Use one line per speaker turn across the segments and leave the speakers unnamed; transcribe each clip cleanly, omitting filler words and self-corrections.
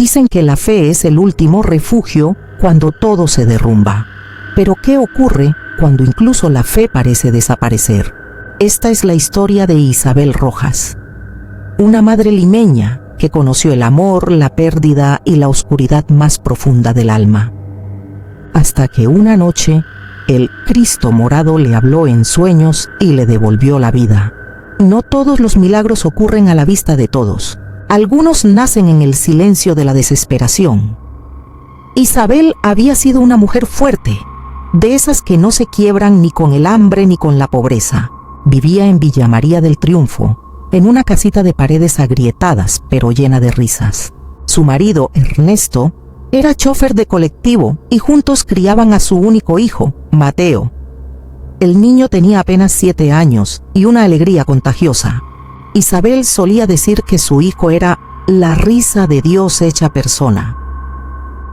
Dicen que la fe es el último refugio cuando todo se derrumba. Pero ¿qué ocurre cuando incluso la fe parece desaparecer? Esta es la historia de Isabel Rojas, una madre limeña que conoció el amor, la pérdida y la oscuridad más profunda del alma. Hasta que una noche, el Cristo morado le habló en sueños y le devolvió la vida. No todos los milagros ocurren a la vista de todos. Algunos nacen en el silencio de la desesperación. Isabel había sido una mujer fuerte, de esas que no se quiebran ni con el hambre ni con la pobreza. Vivía en Villa María del Triunfo, en una casita de paredes agrietadas, pero llena de risas. Su marido, Ernesto, era chofer de colectivo y juntos criaban a su único hijo, Mateo. El niño tenía apenas 7 años y una alegría contagiosa. Isabel solía decir que su hijo era la risa de Dios hecha persona.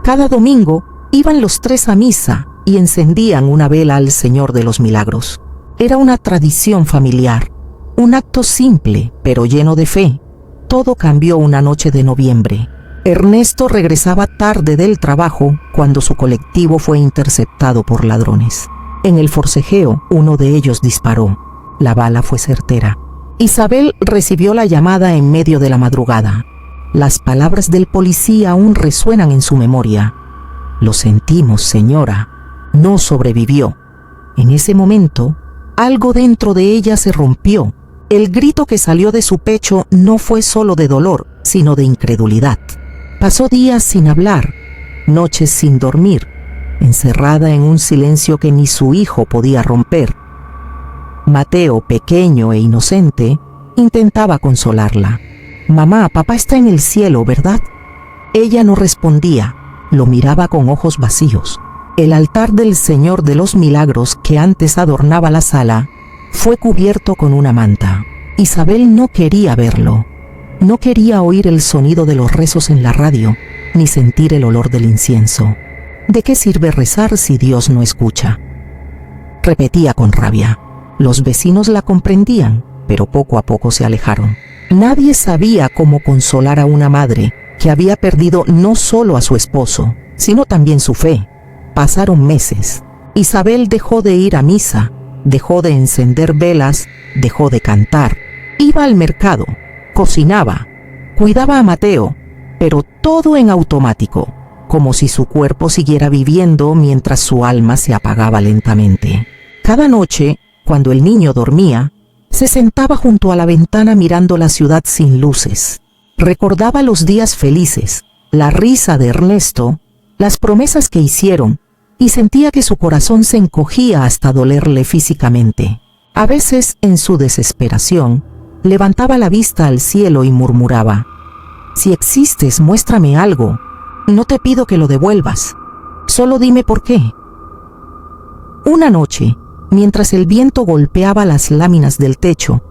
Cada domingo iban los 3 a misa y encendían una vela al Señor de los Milagros. Era una tradición familiar, un acto simple pero lleno de fe. Todo cambió una noche de noviembre. Ernesto regresaba tarde del trabajo cuando su colectivo fue interceptado por ladrones. En el forcejeo, uno de ellos disparó. La bala fue certera. Isabel recibió la llamada en medio de la madrugada. Las palabras del policía aún resuenan en su memoria. Lo sentimos, señora. No sobrevivió. En ese momento, algo dentro de ella se rompió. El grito que salió de su pecho no fue solo de dolor, sino de incredulidad. Pasó días sin hablar, noches sin dormir, encerrada en un silencio que ni su hijo podía romper. Mateo, pequeño e inocente, intentaba consolarla. «Mamá, papá está en el cielo, ¿verdad?». Ella no respondía, lo miraba con ojos vacíos. El altar del Señor de los Milagros, que antes adornaba la sala, fue cubierto con una manta. Isabel no quería verlo. No quería oír el sonido de los rezos en la radio, ni sentir el olor del incienso. ¿De qué sirve rezar si Dios no escucha?, repetía con rabia. Los vecinos la comprendían, pero poco a poco se alejaron. Nadie sabía cómo consolar a una madre que había perdido no solo a su esposo, sino también su fe. Pasaron meses. Isabel dejó de ir a misa, dejó de encender velas, dejó de cantar. Iba al mercado, cocinaba, cuidaba a Mateo, pero todo en automático, como si su cuerpo siguiera viviendo mientras su alma se apagaba lentamente. Cada noche, cuando el niño dormía, se sentaba junto a la ventana mirando la ciudad sin luces. Recordaba los días felices, la risa de Ernesto, las promesas que hicieron, y sentía que su corazón se encogía hasta dolerle físicamente. A veces, en su desesperación, levantaba la vista al cielo y murmuraba: «Si existes, muéstrame algo. No te pido que lo devuelvas. Solo dime por qué». Una noche, mientras el viento golpeaba las láminas del techo,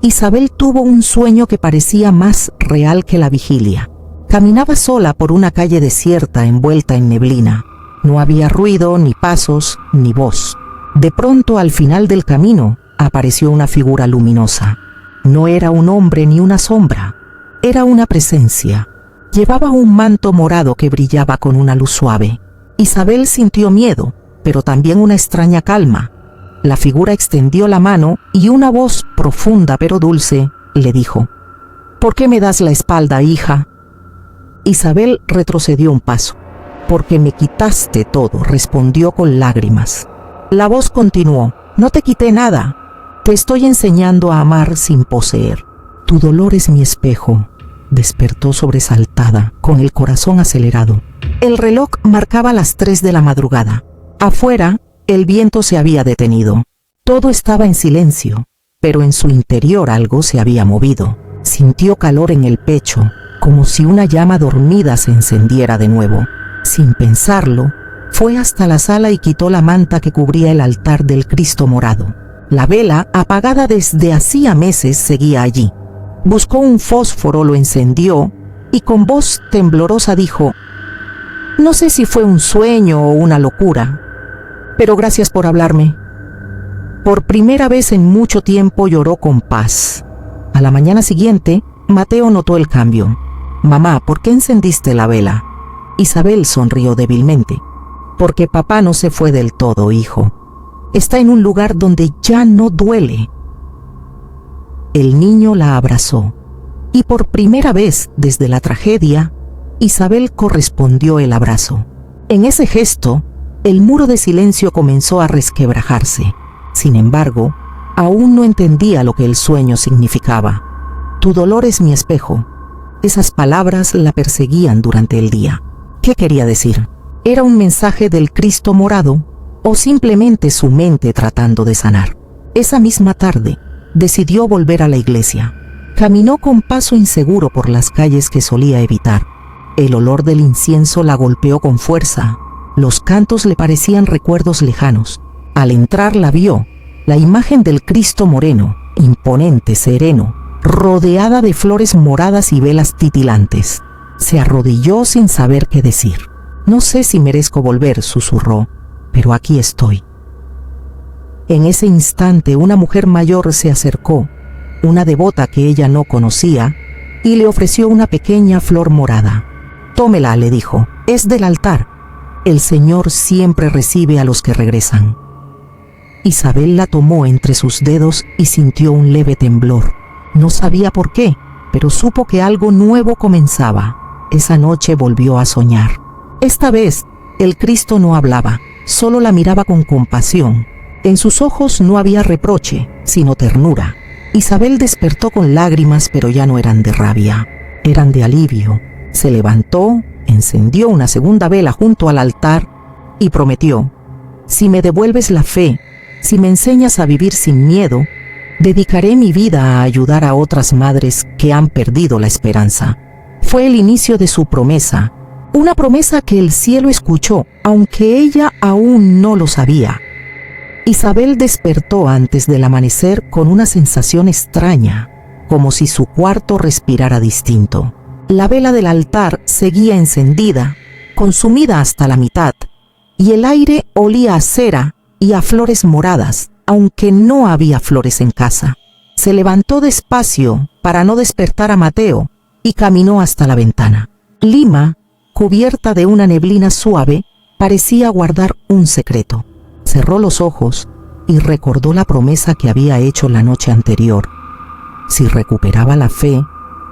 Isabel tuvo un sueño que parecía más real que la vigilia. Caminaba sola por una calle desierta envuelta en neblina. No había ruido, ni pasos, ni voz. De pronto, al final del camino, apareció una figura luminosa. No era un hombre ni una sombra, era una presencia. Llevaba un manto morado que brillaba con una luz suave. Isabel sintió miedo, pero también una extraña calma. La figura extendió la mano y una voz profunda pero dulce le dijo: «¿Por qué me das la espalda, hija?». Isabel retrocedió un paso. «Porque me quitaste todo», respondió con lágrimas. La voz continuó: «No te quité nada. Te estoy enseñando a amar sin poseer. Tu dolor es mi espejo». Despertó sobresaltada, con el corazón acelerado. El reloj marcaba las 3 de la madrugada. Afuera, el viento se había detenido. Todo estaba en silencio, pero en su interior algo se había movido. Sintió calor en el pecho, como si una llama dormida se encendiera de nuevo. Sin pensarlo, fue hasta la sala y quitó la manta que cubría el altar del Cristo morado. La vela, apagada desde hacía meses, seguía allí. Buscó un fósforo, lo encendió y con voz temblorosa dijo: «No sé si fue un sueño o una locura, pero gracias por hablarme». Por primera vez en mucho tiempo lloró con paz. A la mañana siguiente, Mateo notó el cambio. «Mamá, ¿por qué encendiste la vela?» Isabel sonrió débilmente. «Porque papá no se fue del todo, hijo. Está en un lugar donde ya no duele». El niño la abrazó, y por primera vez desde la tragedia, Isabel correspondió el abrazo. En ese gesto, el muro de silencio comenzó a resquebrajarse. Sin embargo, aún no entendía lo que el sueño significaba. «Tu dolor es mi espejo». Esas palabras la perseguían durante el día. ¿Qué quería decir? ¿Era un mensaje del Cristo morado o simplemente su mente tratando de sanar? Esa misma tarde, decidió volver a la iglesia. Caminó con paso inseguro por las calles que solía evitar. El olor del incienso la golpeó con fuerza. Los cantos le parecían recuerdos lejanos. Al entrar la vio, la imagen del Cristo moreno, imponente, sereno, rodeada de flores moradas y velas titilantes. Se arrodilló sin saber qué decir. «No sé si merezco volver», susurró, «pero aquí estoy». En ese instante una mujer mayor se acercó, una devota que ella no conocía, y le ofreció una pequeña flor morada. «Tómela», le dijo, «es del altar. El Señor siempre recibe a los que regresan». Isabel la tomó entre sus dedos y sintió un leve temblor. No sabía por qué, pero supo que algo nuevo comenzaba. Esa noche volvió a soñar. Esta vez, el Cristo no hablaba, solo la miraba con compasión. En sus ojos no había reproche, sino ternura. Isabel despertó con lágrimas, pero ya no eran de rabia, eran de alivio. Se levantó, encendió una segunda vela junto al altar y prometió: «Si me devuelves la fe, si me enseñas a vivir sin miedo, dedicaré mi vida a ayudar a otras madres que han perdido la esperanza». Fue el inicio de su promesa, una promesa que el cielo escuchó, aunque ella aún no lo sabía. Isabel despertó antes del amanecer con una sensación extraña, como si su cuarto respirara distinto. La vela del altar seguía encendida, consumida hasta la mitad, y el aire olía a cera y a flores moradas, aunque no había flores en casa. Se levantó despacio para no despertar a Mateo y caminó hasta la ventana. Lima, cubierta de una neblina suave, parecía guardar un secreto. Cerró los ojos y recordó la promesa que había hecho la noche anterior. Si recuperaba la fe,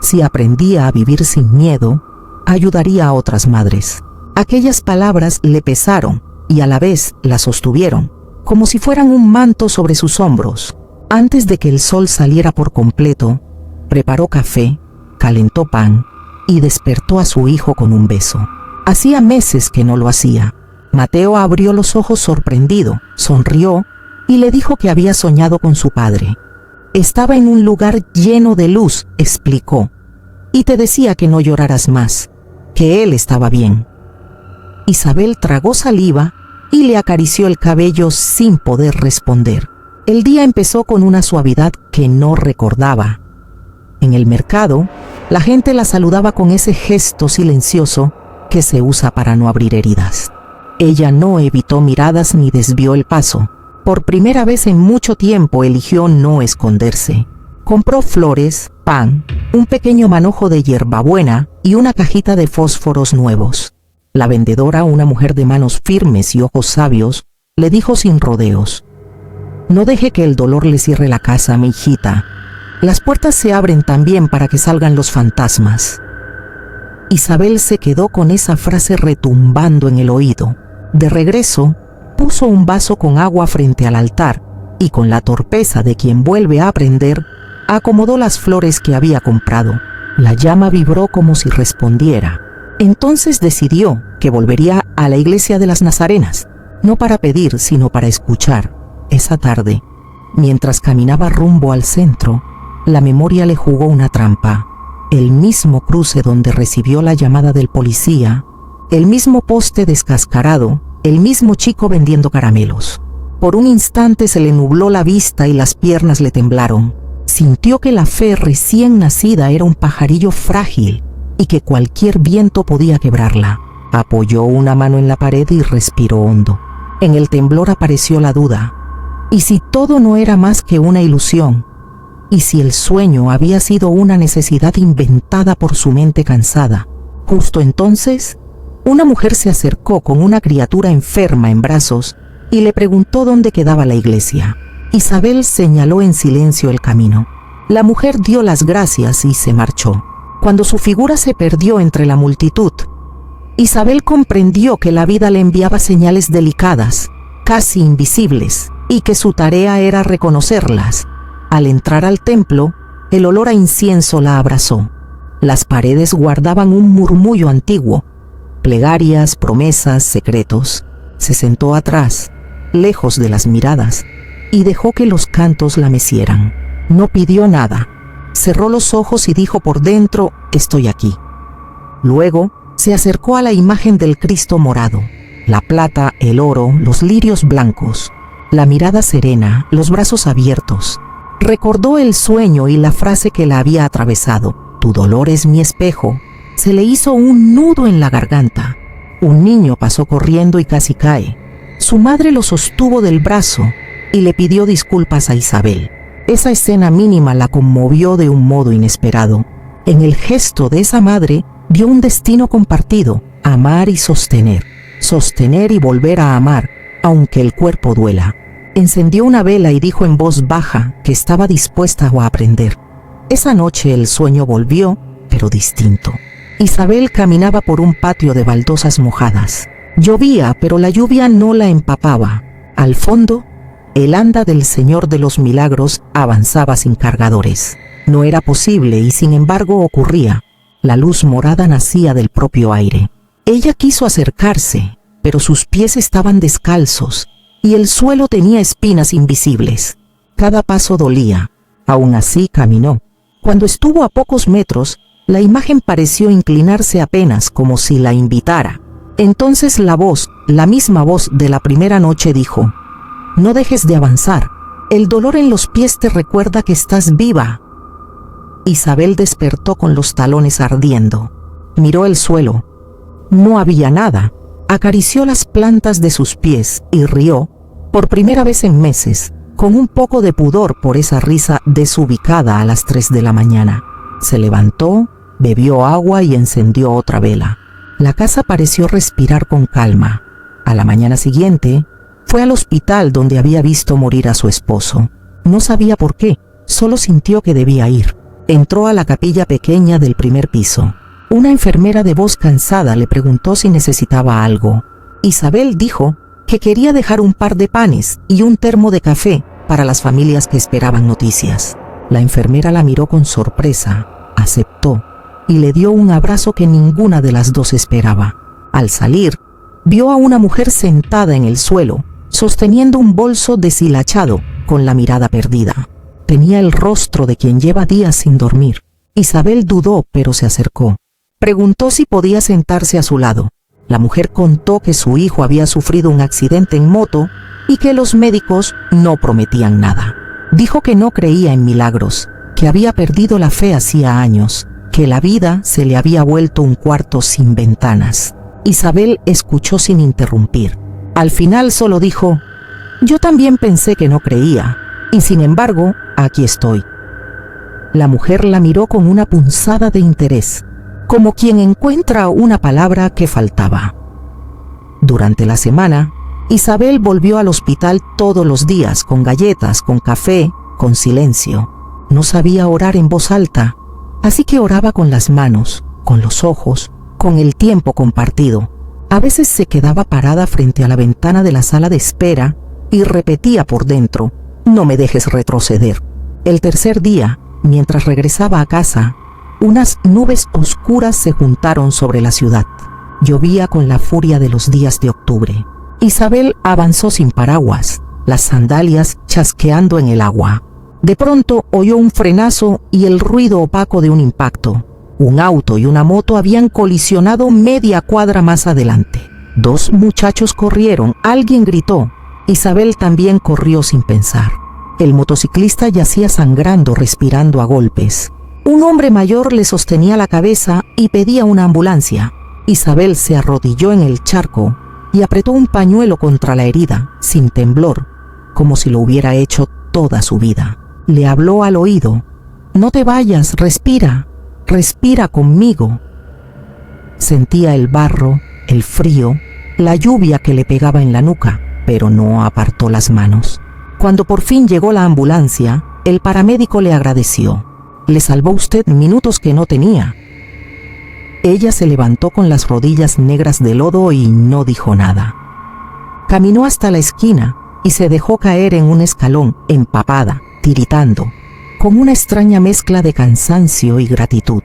si aprendía a vivir sin miedo, ayudaría a otras madres. Aquellas palabras le pesaron y a la vez la sostuvieron, como si fueran un manto sobre sus hombros. Antes de que el sol saliera por completo, preparó café, calentó pan y despertó a su hijo con un beso. Hacía meses que no lo hacía. Mateo abrió los ojos sorprendido, sonrió y le dijo que había soñado con su padre. «Estaba en un lugar lleno de luz», explicó, «y te decía que no lloraras más, que él estaba bien». Isabel tragó saliva y le acarició el cabello sin poder responder. El día empezó con una suavidad que no recordaba. En el mercado, la gente la saludaba con ese gesto silencioso que se usa para no abrir heridas. Ella no evitó miradas ni desvió el paso. Por primera vez en mucho tiempo eligió no esconderse. Compró flores, pan, un pequeño manojo de hierbabuena y una cajita de fósforos nuevos. La vendedora, una mujer de manos firmes y ojos sabios, le dijo sin rodeos: «No deje que el dolor le cierre la casa, mi hijita. Las puertas se abren también para que salgan los fantasmas». Isabel se quedó con esa frase retumbando en el oído. De regreso, puso un vaso con agua frente al altar y, con la torpeza de quien vuelve a aprender, acomodó las flores que había comprado. La llama vibró como si respondiera. Entonces decidió que volvería a la iglesia de las Nazarenas, no para pedir, sino para escuchar. Esa tarde, mientras caminaba rumbo al centro, la memoria le jugó una trampa. El mismo cruce donde recibió la llamada del policía, el mismo poste descascarado, el mismo chico vendiendo caramelos. Por un instante se le nubló la vista y las piernas le temblaron. Sintió que la fe recién nacida era un pajarillo frágil y que cualquier viento podía quebrarla. Apoyó una mano en la pared y respiró hondo. En el temblor apareció la duda. ¿Y si todo no era más que una ilusión? y si el sueño había sido una necesidad inventada por su mente cansada. Justo entonces, una mujer se acercó con una criatura enferma en brazos y le preguntó dónde quedaba la iglesia. Isabel señaló en silencio el camino. La mujer dio las gracias y se marchó. Cuando su figura se perdió entre la multitud, Isabel comprendió que la vida le enviaba señales delicadas, casi invisibles, y que su tarea era reconocerlas. Al entrar al templo, el olor a incienso la abrazó. Las paredes guardaban un murmullo antiguo, plegarias, promesas, secretos. Se sentó atrás, lejos de las miradas, y dejó que los cantos la mecieran. No pidió nada. Cerró los ojos y dijo por dentro: estoy aquí. Luego, se acercó a la imagen del Cristo morado. La plata, el oro, los lirios blancos, la mirada serena, los brazos abiertos. Recordó el sueño y la frase que la había atravesado: tu dolor es mi espejo. Se le hizo un nudo en la garganta. Un niño pasó corriendo y casi cae. Su madre lo sostuvo del brazo y le pidió disculpas a Isabel. Esa escena mínima la conmovió de un modo inesperado. En el gesto de esa madre vio un destino compartido: amar y sostener. Sostener y volver a amar, aunque el cuerpo duela. Encendió una vela y dijo en voz baja que estaba dispuesta a aprender. Esa noche el sueño volvió, pero distinto. Isabel caminaba por un patio de baldosas mojadas. Llovía, pero la lluvia no la empapaba. Al fondo, el anda del Señor de los Milagros avanzaba sin cargadores. No era posible y sin embargo ocurría. La luz morada nacía del propio aire. Ella quiso acercarse, pero sus pies estaban descalzos y el suelo tenía espinas invisibles. Cada paso dolía. Aún así caminó. Cuando estuvo a pocos metros, la imagen pareció inclinarse apenas, como si la invitara. Entonces la voz, la misma voz de la primera noche, dijo: no dejes de avanzar. El dolor en los pies te recuerda que estás viva. Isabel despertó con los talones ardiendo. Miró el suelo. No había nada. Acarició las plantas de sus pies y rió, por primera vez en meses, con un poco de pudor por esa risa desubicada a las 3 de la mañana. Se levantó, bebió agua y encendió otra vela. La casa pareció respirar con calma. A la mañana siguiente, fue al hospital donde había visto morir a su esposo. No sabía por qué, solo sintió que debía ir. Entró a la capilla pequeña del primer piso. Una enfermera de voz cansada le preguntó si necesitaba algo. Isabel dijo que quería dejar un par de panes y un termo de café para las familias que esperaban noticias. La enfermera la miró con sorpresa, aceptó y le dio un abrazo que ninguna de las dos esperaba. Al salir, vio a una mujer sentada en el suelo, sosteniendo un bolso deshilachado, con la mirada perdida. Tenía el rostro de quien lleva días sin dormir. Isabel dudó, pero se acercó. Preguntó si podía sentarse a su lado. La mujer contó que su hijo había sufrido un accidente en moto y que los médicos no prometían nada. Dijo que no creía en milagros, que había perdido la fe hacía años, que la vida se le había vuelto un cuarto sin ventanas. Isabel escuchó sin interrumpir. Al final solo dijo: yo también pensé que no creía, y sin embargo, aquí estoy. La mujer la miró con una punzada de interés, como quien encuentra una palabra que faltaba. Durante la semana, Isabel volvió al hospital todos los días, con galletas, con café, con silencio. No sabía orar en voz alta, así que oraba con las manos, con los ojos, con el tiempo compartido. A veces se quedaba parada frente a la ventana de la sala de espera y repetía por dentro: no me dejes retroceder. El tercer día, mientras regresaba a casa, unas nubes oscuras se juntaron sobre la ciudad. Llovía con la furia de los días de octubre. Isabel avanzó sin paraguas, las sandalias chasqueando en el agua. De pronto oyó un frenazo y el ruido opaco de un impacto. Un auto y una moto habían colisionado media cuadra más adelante. Dos muchachos corrieron, alguien gritó. Isabel también corrió sin pensar. El motociclista yacía sangrando, respirando a golpes. Un hombre mayor le sostenía la cabeza y pedía una ambulancia. Isabel se arrodilló en el charco y apretó un pañuelo contra la herida, sin temblor, como si lo hubiera hecho toda su vida. Le habló al oído. «No te vayas, respira, respira conmigo». Sentía el barro, el frío, la lluvia que le pegaba en la nuca, pero no apartó las manos. Cuando por fin llegó la ambulancia, el paramédico le agradeció. «Le salvó usted minutos que no tenía». Ella se levantó con las rodillas negras de lodo y no dijo nada. Caminó hasta la esquina y se dejó caer en un escalón, empapada, tiritando, con una extraña mezcla de cansancio y gratitud.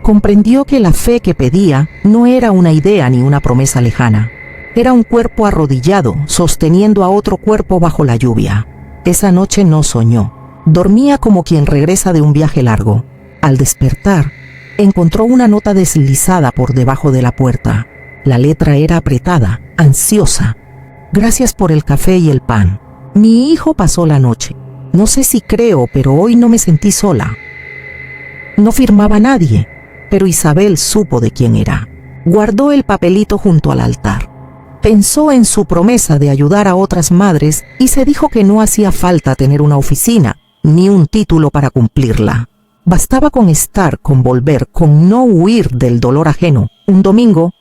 Comprendió que la fe que pedía no era una idea ni una promesa lejana. Era un cuerpo arrodillado, sosteniendo a otro cuerpo bajo la lluvia. Esa noche no soñó. Dormía como quien regresa de un viaje largo. Al despertar, encontró una nota deslizada por debajo de la puerta. La letra era apretada, ansiosa. «Gracias por el café y el pan. Mi hijo pasó la noche. No sé si creo, pero hoy no me sentí sola». No firmaba nadie, pero Isabel supo de quién era. Guardó el papelito junto al altar. Pensó en su promesa de ayudar a otras madres y se dijo que no hacía falta tener una oficina ni un título para cumplirla. Bastaba con estar, con volver, con no huir del dolor ajeno. Un domingo,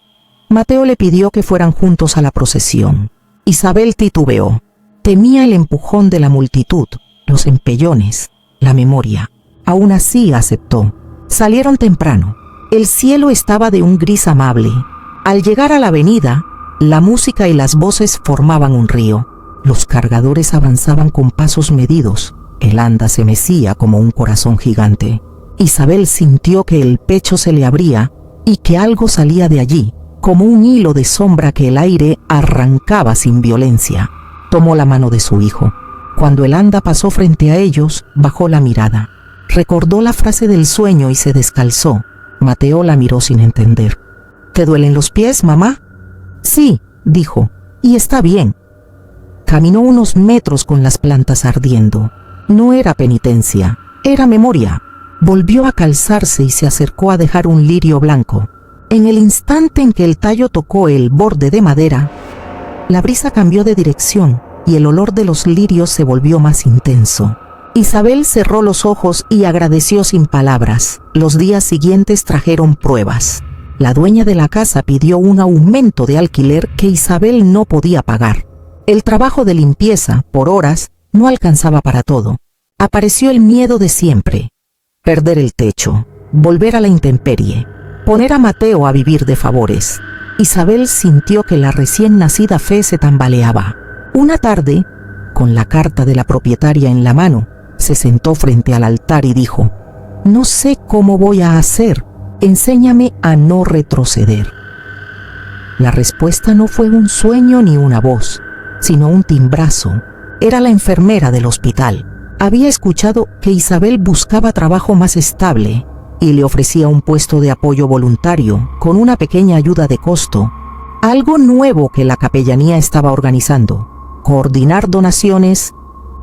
Mateo le pidió que fueran juntos a la procesión. Isabel titubeó. Temía el empujón de la multitud, los empellones, la memoria. Aún así aceptó. Salieron temprano. El cielo estaba de un gris amable. Al llegar a la avenida, la música y las voces formaban un río. Los cargadores avanzaban con pasos medidos. El anda se mecía como un corazón gigante. Isabel sintió que el pecho se le abría y que algo salía de allí, como un hilo de sombra que el aire arrancaba sin violencia. Tomó la mano de su hijo. Cuando el anda pasó frente a ellos, bajó la mirada. Recordó la frase del sueño y se descalzó. Mateo la miró sin entender. «¿Te duelen los pies, mamá?» «Sí», dijo, «y está bien». Caminó unos metros con las plantas ardiendo. No era penitencia, era memoria. Volvió a calzarse y se acercó a dejar un lirio blanco. En el instante en que el tallo tocó el borde de madera, la brisa cambió de dirección y el olor de los lirios se volvió más intenso. Isabel cerró los ojos y agradeció sin palabras. Los días siguientes trajeron pruebas. La dueña de la casa pidió un aumento de alquiler que Isabel no podía pagar. El trabajo de limpieza, por horas, no alcanzaba para todo. Apareció el miedo de siempre. Perder el techo, volver a la intemperie, poner a Mateo a vivir de favores. Isabel sintió que la recién nacida fe se tambaleaba. Una tarde, con la carta de la propietaria en la mano, se sentó frente al altar y dijo: «No sé cómo voy a hacer, enséñame a no retroceder». La respuesta no fue un sueño ni una voz, sino un timbrazo. Era la enfermera del hospital. Había escuchado que Isabel buscaba trabajo más estable y le ofrecía un puesto de apoyo voluntario con una pequeña ayuda de costo, algo nuevo que la capellanía estaba organizando: coordinar donaciones,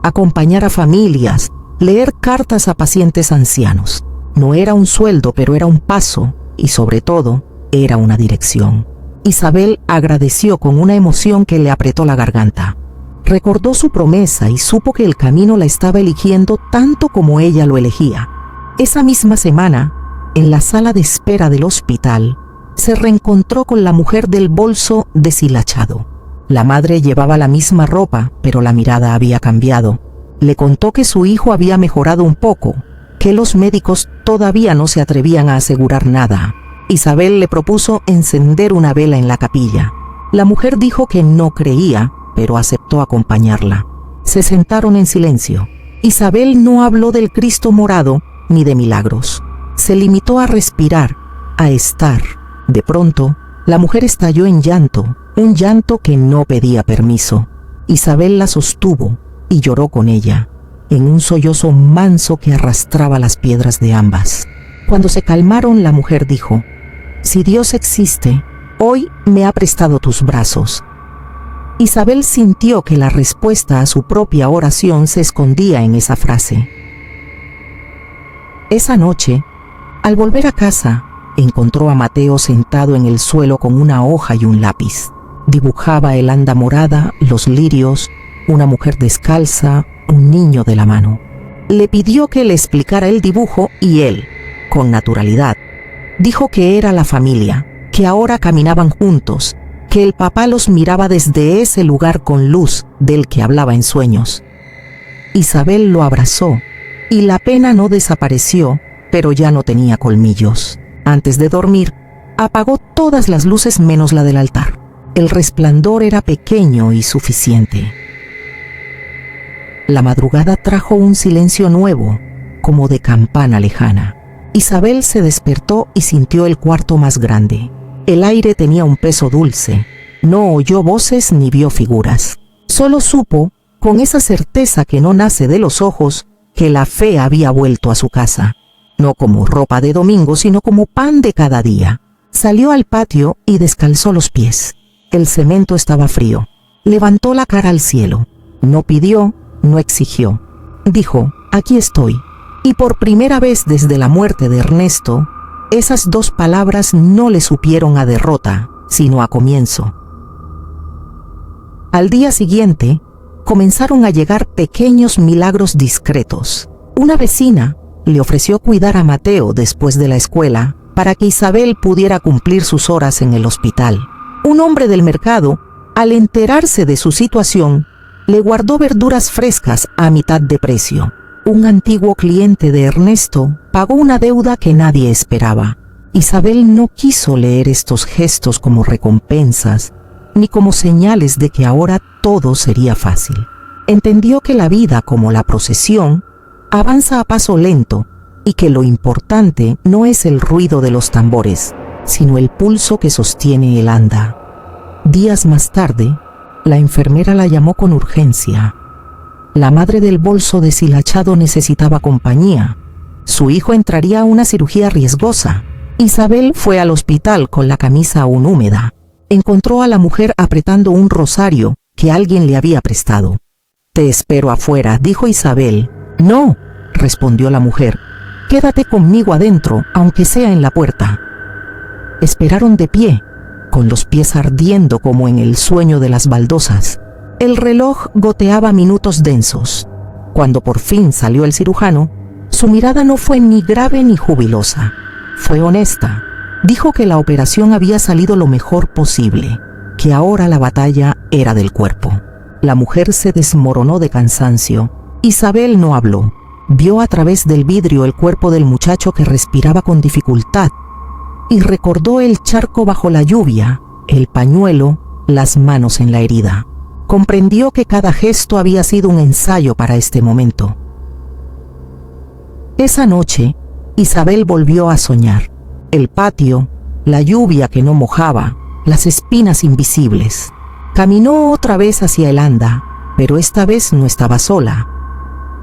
acompañar a familias, leer cartas a pacientes ancianos. No era un sueldo, pero era un paso y, sobre todo, era una dirección. Isabel agradeció con una emoción que le apretó la garganta. Recordó su promesa y supo que el camino la estaba eligiendo tanto como ella lo elegía. Esa misma semana, en la sala de espera del hospital, se reencontró con la mujer del bolso deshilachado. La madre llevaba la misma ropa, pero la mirada había cambiado. Le contó que su hijo había mejorado un poco, que los médicos todavía no se atrevían a asegurar nada. Isabel le propuso encender una vela en la capilla. La mujer dijo que no creía, pero aceptó acompañarla. Se sentaron en silencio. Isabel no habló del Cristo morado ni de milagros. Se limitó a respirar, a estar. De pronto, la mujer estalló en llanto, un llanto que no pedía permiso. Isabel la sostuvo y lloró con ella, en un sollozo manso que arrastraba las piedras de ambas. Cuando se calmaron, la mujer dijo: «Si Dios existe, hoy me ha prestado tus brazos». Isabel sintió que la respuesta a su propia oración se escondía en esa frase. Esa noche, al volver a casa, encontró a Mateo sentado en el suelo con una hoja y un lápiz. Dibujaba el anda morada, los lirios, una mujer descalza, un niño de la mano. Le pidió que le explicara el dibujo y él, con naturalidad, dijo que era la familia, que ahora caminaban juntos, que el papá los miraba desde ese lugar con luz del que hablaba en sueños. Isabel lo abrazó y la pena no desapareció, pero ya no tenía colmillos. Antes de dormir, apagó todas las luces menos la del altar. El resplandor era pequeño y suficiente. La madrugada trajo un silencio nuevo, como de campana lejana. Isabel se despertó y sintió el cuarto más grande. El aire tenía un peso dulce. No oyó voces ni vio figuras. Solo supo, con esa certeza que no nace de los ojos, que la fe había vuelto a su casa. No como ropa de domingo, sino como pan de cada día. Salió al patio y descalzó los pies. El cemento estaba frío. Levantó la cara al cielo. No pidió, no exigió. Dijo, aquí estoy. Y por primera vez desde la muerte de Ernesto, esas dos palabras no le supieron a derrota, sino a comienzo. Al día siguiente, comenzaron a llegar pequeños milagros discretos. Una vecina le ofreció cuidar a Mateo después de la escuela para que Isabel pudiera cumplir sus horas en el hospital. Un hombre del mercado, al enterarse de su situación, le guardó verduras frescas a mitad de precio. Un antiguo cliente de Ernesto pagó una deuda que nadie esperaba. Isabel no quiso leer estos gestos como recompensas, ni como señales de que ahora todo sería fácil. Entendió que la vida, como la procesión, avanza a paso lento y que lo importante no es el ruido de los tambores, sino el pulso que sostiene el anda. Días más tarde, la enfermera la llamó con urgencia. La madre del bolso deshilachado necesitaba compañía. Su hijo entraría a una cirugía riesgosa. Isabel fue al hospital con la camisa aún húmeda. Encontró a la mujer apretando un rosario que alguien le había prestado. «Te espero afuera», dijo Isabel. «No», respondió la mujer. «Quédate conmigo adentro, aunque sea en la puerta». Esperaron de pie, con los pies ardiendo como en el sueño de las baldosas. El reloj goteaba minutos densos. Cuando por fin salió el cirujano, su mirada no fue ni grave ni jubilosa. Fue honesta. Dijo que la operación había salido lo mejor posible, que ahora la batalla era del cuerpo. La mujer se desmoronó de cansancio. Isabel no habló. Vio a través del vidrio el cuerpo del muchacho que respiraba con dificultad y recordó el charco bajo la lluvia, el pañuelo, las manos en la herida. Comprendió que cada gesto había sido un ensayo para este momento. Esa noche, Isabel volvió a soñar. El patio, la lluvia que no mojaba, las espinas invisibles. Caminó otra vez hacia el anda, pero esta vez no estaba sola.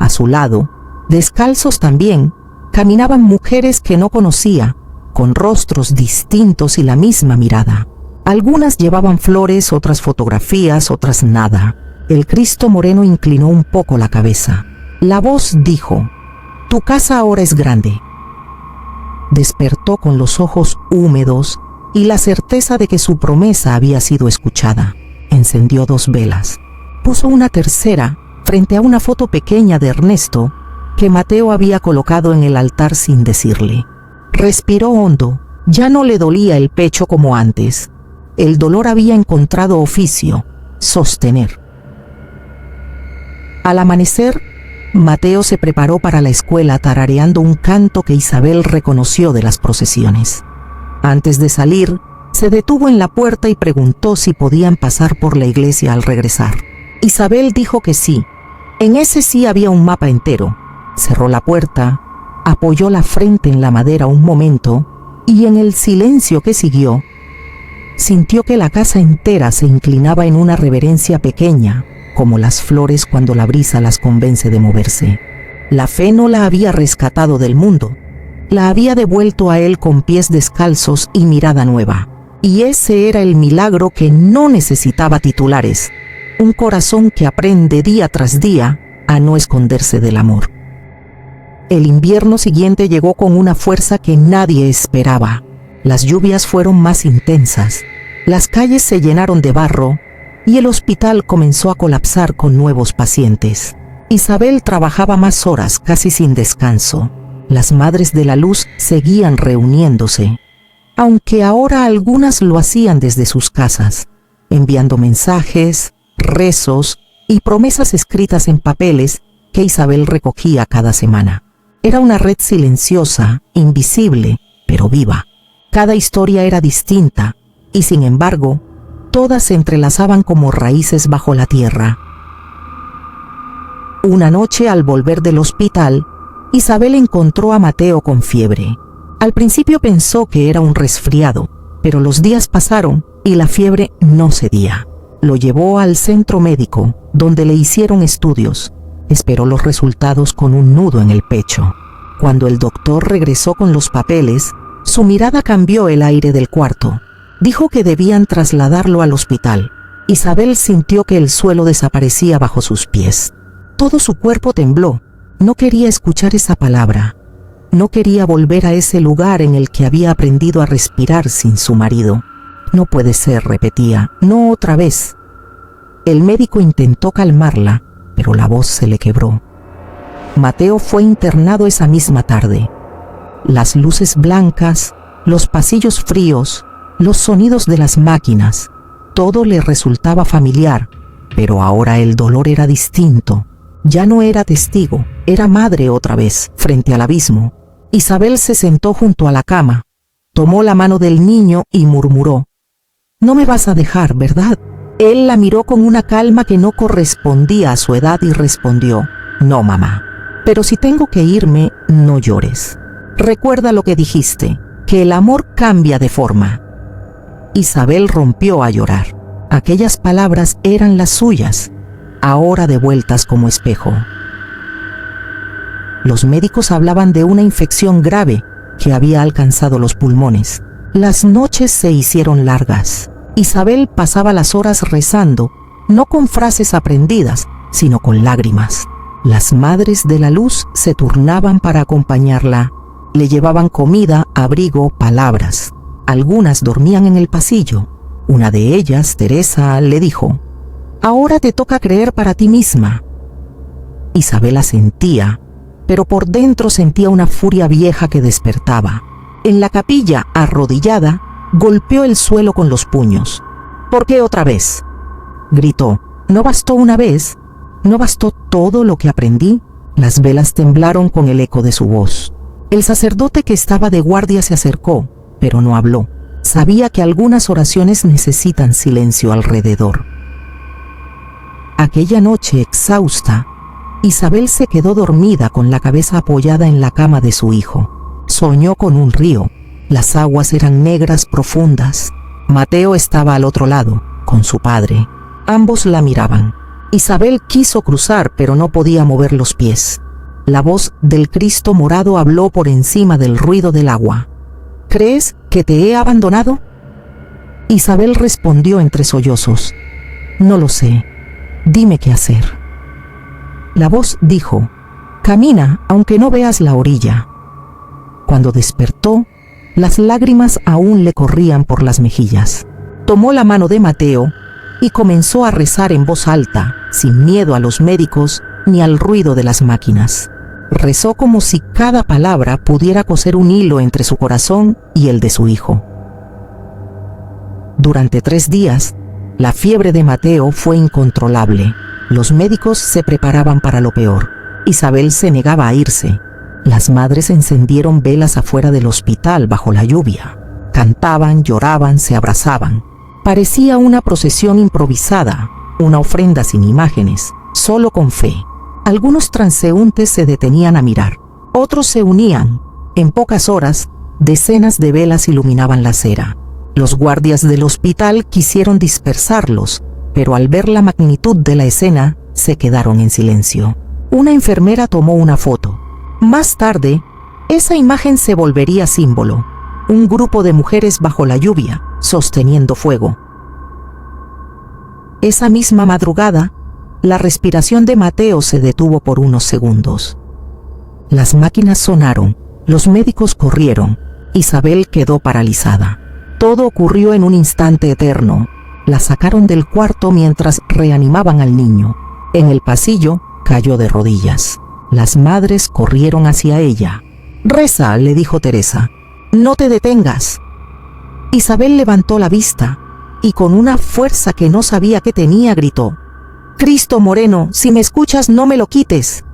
A su lado, descalzos también, caminaban mujeres que no conocía, con rostros distintos y la misma mirada. Algunas llevaban flores, otras fotografías, otras nada. El Cristo moreno inclinó un poco la cabeza. La voz dijo, «Tu casa ahora es grande». Despertó con los ojos húmedos y la certeza de que su promesa había sido escuchada. Encendió 2 velas. Puso una tercera frente a una foto pequeña de Ernesto que Mateo había colocado en el altar sin decirle. Respiró hondo. Ya no le dolía el pecho como antes. El dolor había encontrado oficio: sostener. Al amanecer, Mateo se preparó para la escuela tarareando un canto que Isabel reconoció de las procesiones. Antes de salir, se detuvo en la puerta y preguntó si podían pasar por la iglesia al regresar. Isabel dijo que sí. En ese sí había un mapa entero. Cerró la puerta, apoyó la frente en la madera un momento y en el silencio que siguió, sintió que la casa entera se inclinaba en una reverencia pequeña, como las flores cuando la brisa las convence de moverse. La fe no la había rescatado del mundo, la había devuelto a él con pies descalzos y mirada nueva. Y ese era el milagro que no necesitaba titulares, un corazón que aprende día tras día a no esconderse del amor. El invierno siguiente llegó con una fuerza que nadie esperaba. Las lluvias fueron más intensas, las calles se llenaron de barro y el hospital comenzó a colapsar con nuevos pacientes. Isabel trabajaba más horas, casi sin descanso. Las Madres de la Luz seguían reuniéndose, aunque ahora algunas lo hacían desde sus casas, enviando mensajes, rezos y promesas escritas en papeles que Isabel recogía cada semana. Era una red silenciosa, invisible, pero viva. Cada historia era distinta y, sin embargo, todas se entrelazaban como raíces bajo la tierra. Una noche, al volver del hospital, Isabel encontró a Mateo con fiebre. Al principio pensó que era un resfriado, pero los días pasaron y la fiebre no cedía. Lo llevó al centro médico, donde le hicieron estudios. Esperó los resultados con un nudo en el pecho. Cuando el doctor regresó con los papeles, su mirada cambió el aire del cuarto. Dijo que debían trasladarlo al hospital. Isabel sintió que el suelo desaparecía bajo sus pies. Todo su cuerpo tembló. No quería escuchar esa palabra. No quería volver a ese lugar en el que había aprendido a respirar sin su marido. No puede ser, repetía, no otra vez. El médico intentó calmarla, pero la voz se le quebró. Mateo fue internado esa misma tarde. Las luces blancas, los pasillos fríos, los sonidos de las máquinas, todo le resultaba familiar, pero ahora el dolor era distinto. Ya no era testigo, era madre otra vez, frente al abismo. Isabel se sentó junto a la cama, tomó la mano del niño y murmuró: «No me vas a dejar, ¿verdad?». Él la miró con una calma que no correspondía a su edad y respondió: «No, mamá, pero si tengo que irme, no llores. Recuerda lo que dijiste, que el amor cambia de forma». Isabel rompió a llorar. Aquellas palabras eran las suyas, ahora devueltas como espejo. Los médicos hablaban de una infección grave que había alcanzado los pulmones. Las noches se hicieron largas. Isabel pasaba las horas rezando, no con frases aprendidas, sino con lágrimas. Las Madres de la Luz se turnaban para acompañarla. Le llevaban comida, abrigo, palabras. Algunas dormían en el pasillo. Una de ellas, Teresa, le dijo: «Ahora te toca creer para ti misma». Isabel asentía, pero por dentro sentía una furia vieja que despertaba. En la capilla, arrodillada, golpeó el suelo con los puños. «¿Por qué otra vez?», gritó. «¿No bastó una vez? ¿No bastó todo lo que aprendí?». Las velas temblaron con el eco de su voz. El sacerdote que estaba de guardia se acercó, pero no habló. Sabía que algunas oraciones necesitan silencio alrededor. Aquella noche, exhausta, Isabel se quedó dormida con la cabeza apoyada en la cama de su hijo. Soñó con un río. Las aguas eran negras profundas. Mateo estaba al otro lado, con su padre. Ambos la miraban. Isabel quiso cruzar, pero no podía mover los pies. La voz del Cristo morado habló por encima del ruido del agua. «¿Crees que te he abandonado?». Isabel respondió entre sollozos: «No lo sé. Dime qué hacer». La voz dijo: «Camina, aunque no veas la orilla». Cuando despertó, las lágrimas aún le corrían por las mejillas. Tomó la mano de Mateo y comenzó a rezar en voz alta, sin miedo a los médicos ni al ruido de las máquinas. Rezó como si cada palabra pudiera coser un hilo entre su corazón y el de su hijo. Durante 3 días, la fiebre de Mateo fue incontrolable. Los médicos se preparaban para lo peor. Isabel se negaba a irse. Las madres encendieron velas afuera del hospital bajo la lluvia. Cantaban, lloraban, se abrazaban. Parecía una procesión improvisada, una ofrenda sin imágenes, solo con fe. Algunos transeúntes se detenían a mirar, otros se unían. En pocas horas, decenas de velas iluminaban la acera. Los guardias del hospital quisieron dispersarlos, pero al ver la magnitud de la escena, se quedaron en silencio. Una enfermera tomó una foto. Más tarde, esa imagen se volvería símbolo. Un grupo de mujeres bajo la lluvia, sosteniendo fuego. Esa misma madrugada, la respiración de Mateo se detuvo por unos segundos. Las máquinas sonaron, los médicos corrieron, Isabel quedó paralizada. Todo ocurrió en un instante eterno. La sacaron del cuarto mientras reanimaban al niño. En el pasillo, cayó de rodillas. Las madres corrieron hacia ella. «Reza», le dijo Teresa. «No te detengas». Isabel levantó la vista y con una fuerza que no sabía que tenía gritó: «Cristo Moreno, si me escuchas no me lo quites.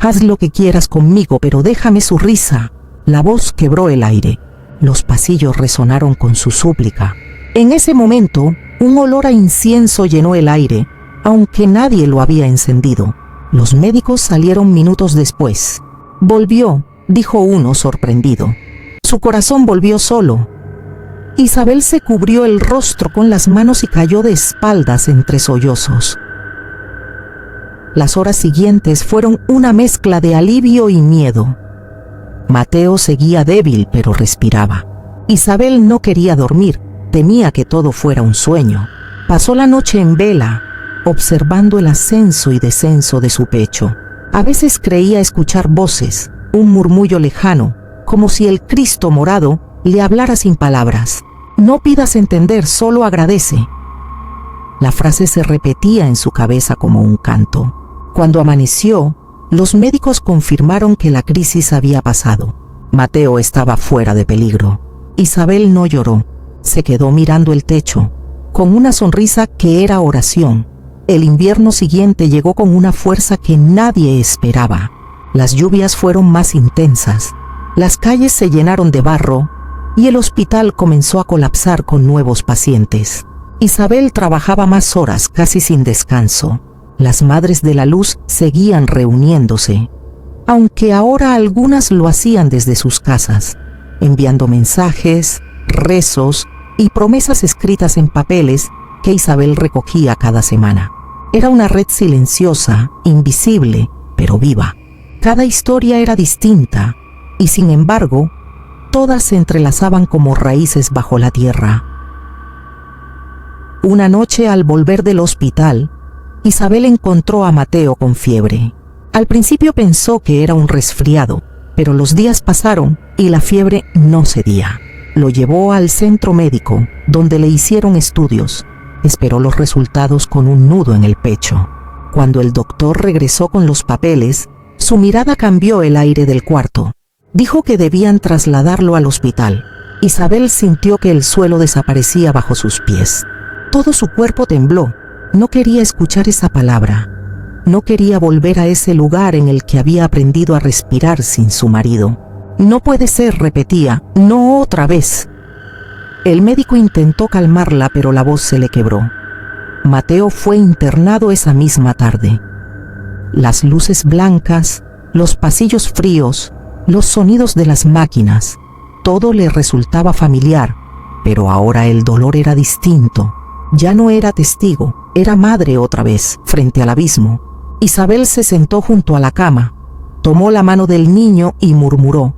Haz lo que quieras conmigo, pero déjame su risa». La voz quebró el aire. Los pasillos resonaron con su súplica. En ese momento, un olor a incienso llenó el aire, aunque nadie lo había encendido. Los médicos salieron minutos después. «Volvió», dijo uno sorprendido. «Su corazón volvió solo». Isabel se cubrió el rostro con las manos y cayó de espaldas entre sollozos. Las horas siguientes fueron una mezcla de alivio y miedo. Mateo seguía débil, pero respiraba. Isabel no quería dormir, temía que todo fuera un sueño. Pasó la noche en vela, observando el ascenso y descenso de su pecho. A veces creía escuchar voces, un murmullo lejano, como si el Cristo morado le hablara sin palabras. «No pidas entender, solo agradece». La frase se repetía en su cabeza como un canto. Cuando amaneció, los médicos confirmaron que la crisis había pasado. Mateo estaba fuera de peligro. Isabel no lloró, se quedó mirando el techo, con una sonrisa que era oración. El invierno siguiente llegó con una fuerza que nadie esperaba. Las lluvias fueron más intensas, las calles se llenaron de barro y el hospital comenzó a colapsar con nuevos pacientes. Isabel trabajaba más horas, casi sin descanso. Las Madres de la Luz seguían reuniéndose, aunque ahora algunas lo hacían desde sus casas, enviando mensajes, rezos y promesas escritas en papeles que Isabel recogía cada semana. Era una red silenciosa, invisible, pero viva. Cada historia era distinta y, sin embargo, todas se entrelazaban como raíces bajo la tierra. Una noche, al volver del hospital, Isabel encontró a Mateo con fiebre. Al principio pensó que era un resfriado, pero los días pasaron y la fiebre no cedía. Lo llevó al centro médico, donde le hicieron estudios. Esperó los resultados con un nudo en el pecho. Cuando el doctor regresó con los papeles, su mirada cambió el aire del cuarto. Dijo que debían trasladarlo al hospital. Isabel sintió que el suelo desaparecía bajo sus pies. Todo su cuerpo tembló. No quería escuchar esa palabra. No quería volver a ese lugar en el que había aprendido a respirar sin su marido. «No puede ser», repetía, «no otra vez». El médico intentó calmarla, pero la voz se le quebró. Mateo fue internado esa misma tarde. Las luces blancas, los pasillos fríos, los sonidos de las máquinas, todo le resultaba familiar, pero ahora el dolor era distinto. Ya no era testigo, era madre otra vez, frente al abismo. Isabel se sentó junto a la cama, tomó la mano del niño y murmuró: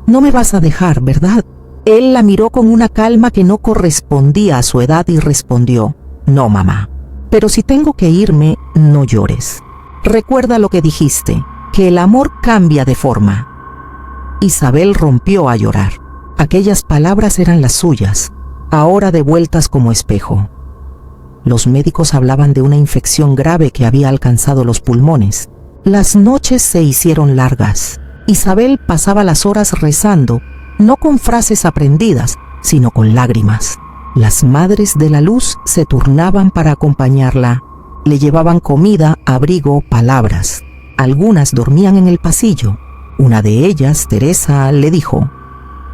«No me vas a dejar, ¿verdad?». Él la miró con una calma que no correspondía a su edad y respondió: «No, mamá, pero si tengo que irme, no llores. Recuerda lo que dijiste, que el amor cambia de forma». Isabel rompió a llorar. Aquellas palabras eran las suyas, ahora devueltas como espejo. Los médicos hablaban de una infección grave que había alcanzado los pulmones. Las noches se hicieron largas. Isabel pasaba las horas rezando, no con frases aprendidas, sino con lágrimas. Las Madres de la Luz se turnaban para acompañarla. Le llevaban comida, abrigo, palabras. Algunas dormían en el pasillo. Una de ellas, Teresa, le dijo: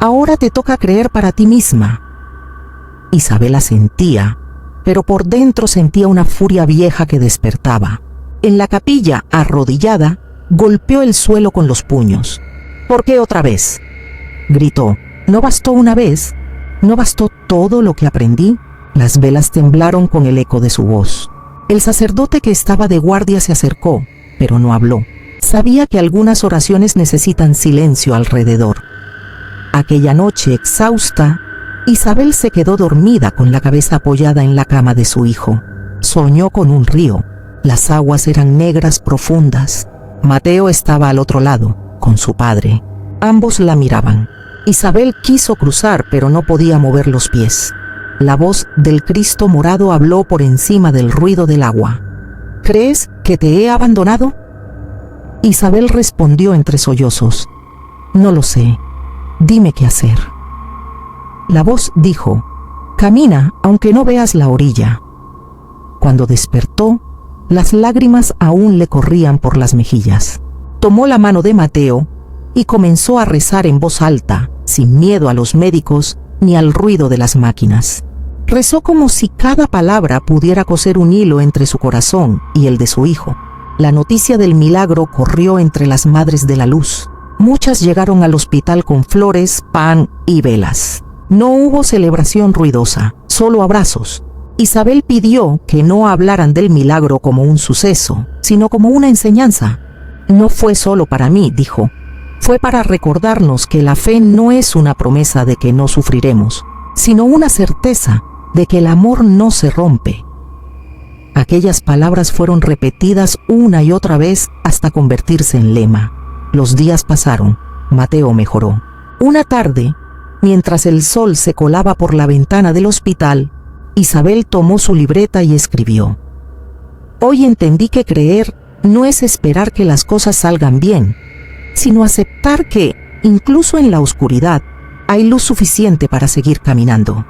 «Ahora te toca creer para ti misma». Isabel asentía, pero por dentro sentía una furia vieja que despertaba. En la capilla, arrodillada, golpeó el suelo con los puños. «¿Por qué otra vez?», gritó. «¿No bastó una vez? ¿No bastó todo lo que aprendí?». Las velas temblaron con el eco de su voz. El sacerdote que estaba de guardia se acercó, pero no habló. Sabía que algunas oraciones necesitan silencio alrededor. Aquella noche, exhausta, Isabel se quedó dormida con la cabeza apoyada en la cama de su hijo. Soñó con un río. Las aguas eran negras profundas. Mateo estaba al otro lado, con su padre. Ambos la miraban. Isabel quiso cruzar, pero no podía mover los pies. La voz del Cristo morado habló por encima del ruido del agua. «¿Crees que te he abandonado? Isabel respondió entre sollozos: «No lo sé. Dime qué hacer». La voz dijo: «Camina, aunque no veas la orilla». Cuando despertó, las lágrimas aún le corrían por las mejillas. Tomó la mano de Mateo y comenzó a rezar en voz alta, sin miedo a los médicos ni al ruido de las máquinas. Rezó como si cada palabra pudiera coser un hilo entre su corazón y el de su hijo. La noticia del milagro corrió entre las madres de la luz. Muchas llegaron al hospital con flores, pan y velas. No hubo celebración ruidosa, solo abrazos. Isabel pidió que no hablaran del milagro como un suceso, sino como una enseñanza. «No fue solo para mí», dijo. «Fue para recordarnos que la fe no es una promesa de que no sufriremos, sino una certeza de que el amor no se rompe». Aquellas palabras fueron repetidas una y otra vez hasta convertirse en lema. Los días pasaron. Mateo mejoró. Una tarde, mientras el sol se colaba por la ventana del hospital, Isabel tomó su libreta y escribió: «Hoy entendí que creer no es esperar que las cosas salgan bien, sino aceptar que, incluso en la oscuridad, hay luz suficiente para seguir caminando».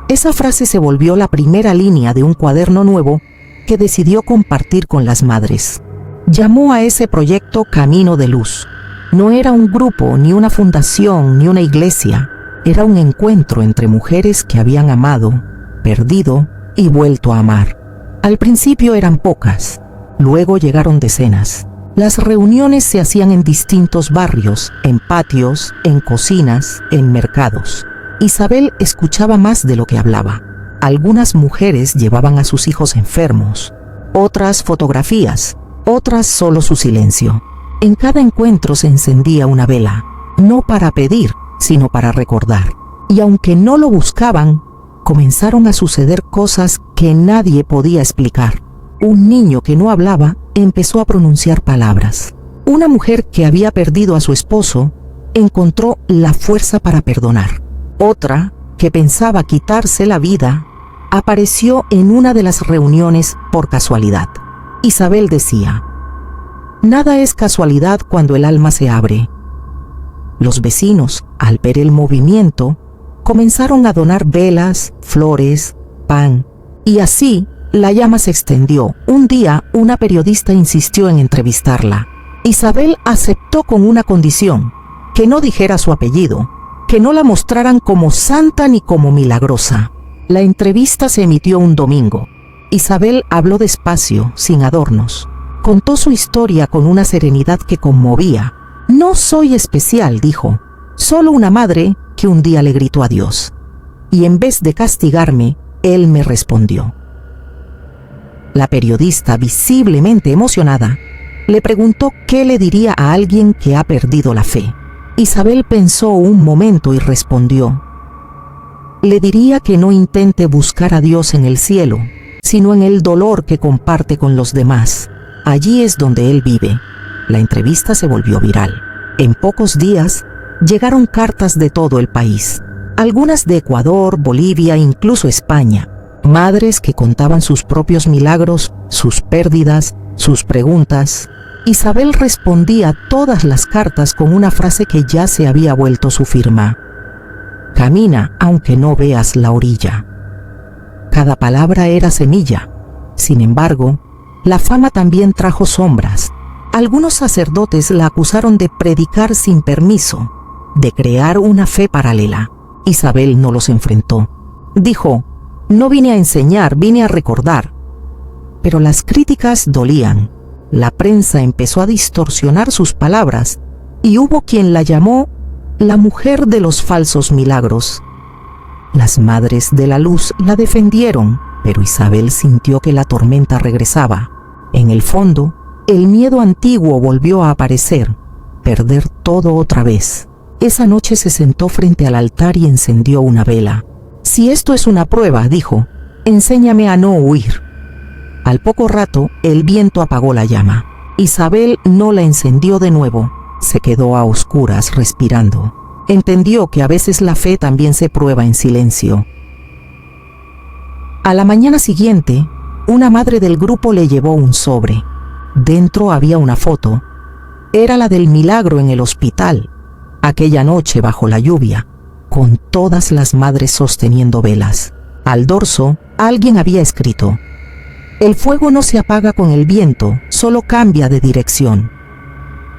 Esa frase se volvió la primera línea de un cuaderno nuevo que decidió compartir con las madres. Llamó a ese proyecto Camino de Luz. No era un grupo, ni una fundación, ni una iglesia. Era un encuentro entre mujeres que habían amado, perdido y vuelto a amar. Al principio eran pocas, luego llegaron decenas. Las reuniones se hacían en distintos barrios, en patios, en cocinas, en mercados. Isabel escuchaba más de lo que hablaba. Algunas mujeres llevaban a sus hijos enfermos, otras fotografías, otras solo su silencio. En cada encuentro se encendía una vela, no para pedir, sino para recordar. Y aunque no lo buscaban, comenzaron a suceder cosas que nadie podía explicar. Un niño que no hablaba empezó a pronunciar palabras. Una mujer que había perdido a su esposo encontró la fuerza para perdonar. Otra, que pensaba quitarse la vida, apareció en una de las reuniones por casualidad. Isabel decía: «Nada es casualidad cuando el alma se abre». Los vecinos, al ver el movimiento, comenzaron a donar velas, flores, pan, y así la llama se extendió. Un día, una periodista insistió en entrevistarla. Isabel aceptó con una condición: que no dijera su apellido, que no la mostraran como santa ni como milagrosa. La entrevista se emitió un domingo. Isabel habló despacio, sin adornos. Contó su historia con una serenidad que conmovía. «No soy especial», dijo, «solo una madre que un día le gritó a Dios. Y en vez de castigarme, Él me respondió». La periodista, visiblemente emocionada, le preguntó qué le diría a alguien que ha perdido la fe. Isabel pensó un momento y respondió: «Le diría que no intente buscar a Dios en el cielo, sino en el dolor que comparte con los demás. Allí es donde Él vive». La entrevista se volvió viral. En pocos días llegaron cartas de todo el país, algunas de Ecuador, Bolivia, incluso España. Madres que contaban sus propios milagros, sus pérdidas, sus preguntas. Isabel respondía a todas las cartas con una frase que ya se había vuelto su firma: «Camina aunque no veas la orilla». Cada palabra era semilla. Sin embargo, la fama también trajo sombras. Algunos sacerdotes la acusaron de predicar sin permiso, de crear una fe paralela. Isabel no los enfrentó. Dijo: «No vine a enseñar, vine a recordar». Pero las críticas dolían. La prensa empezó a distorsionar sus palabras y hubo quien la llamó la mujer de los falsos milagros. Las madres de la luz la defendieron, pero Isabel sintió que la tormenta regresaba. En el fondo, el miedo antiguo volvió a aparecer, perder todo otra vez. Esa noche se sentó frente al altar y encendió una vela. «Si esto es una prueba», dijo, «enséñame a no huir». Al poco rato, el viento apagó la llama. Isabel no la encendió de nuevo. Se quedó a oscuras, respirando. Entendió que a veces la fe también se prueba en silencio. A la mañana siguiente, una madre del grupo le llevó un sobre. Dentro había una foto. Era la del milagro en el hospital, aquella noche bajo la lluvia, con todas las madres sosteniendo velas. Al dorso, alguien había escrito: el fuego no se apaga con el viento, solo cambia de dirección.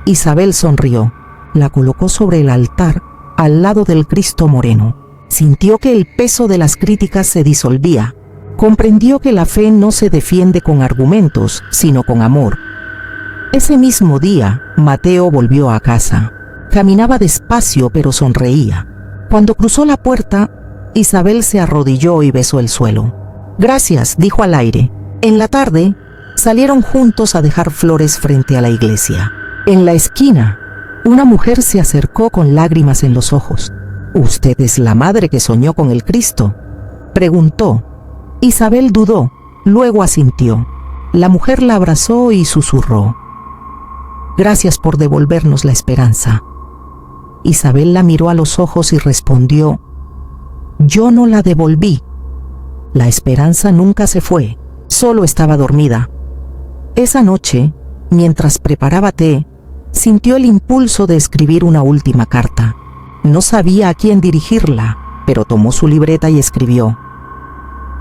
Isabel sonrió, la colocó sobre el altar, al lado del Cristo moreno. Sintió que el peso de las críticas se disolvía. Comprendió que la fe no se defiende con argumentos, sino con amor. Ese mismo día, Mateo volvió a casa. Caminaba despacio, pero sonreía. Cuando cruzó la puerta, Isabel se arrodilló y besó el suelo. Gracias, dijo al aire. En la tarde, salieron juntos a dejar flores frente a la iglesia. En la esquina, una mujer se acercó con lágrimas en los ojos. ¿Usted es la madre que soñó con el Cristo?, preguntó. Isabel dudó, luego asintió. La mujer la abrazó y susurró: gracias por devolvernos la esperanza. Isabel la miró a los ojos y respondió: yo no la devolví. La esperanza nunca se fue, solo estaba dormida. Esa noche, mientras preparaba té, sintió el impulso de escribir una última carta. No sabía a quién dirigirla, pero tomó su libreta y escribió: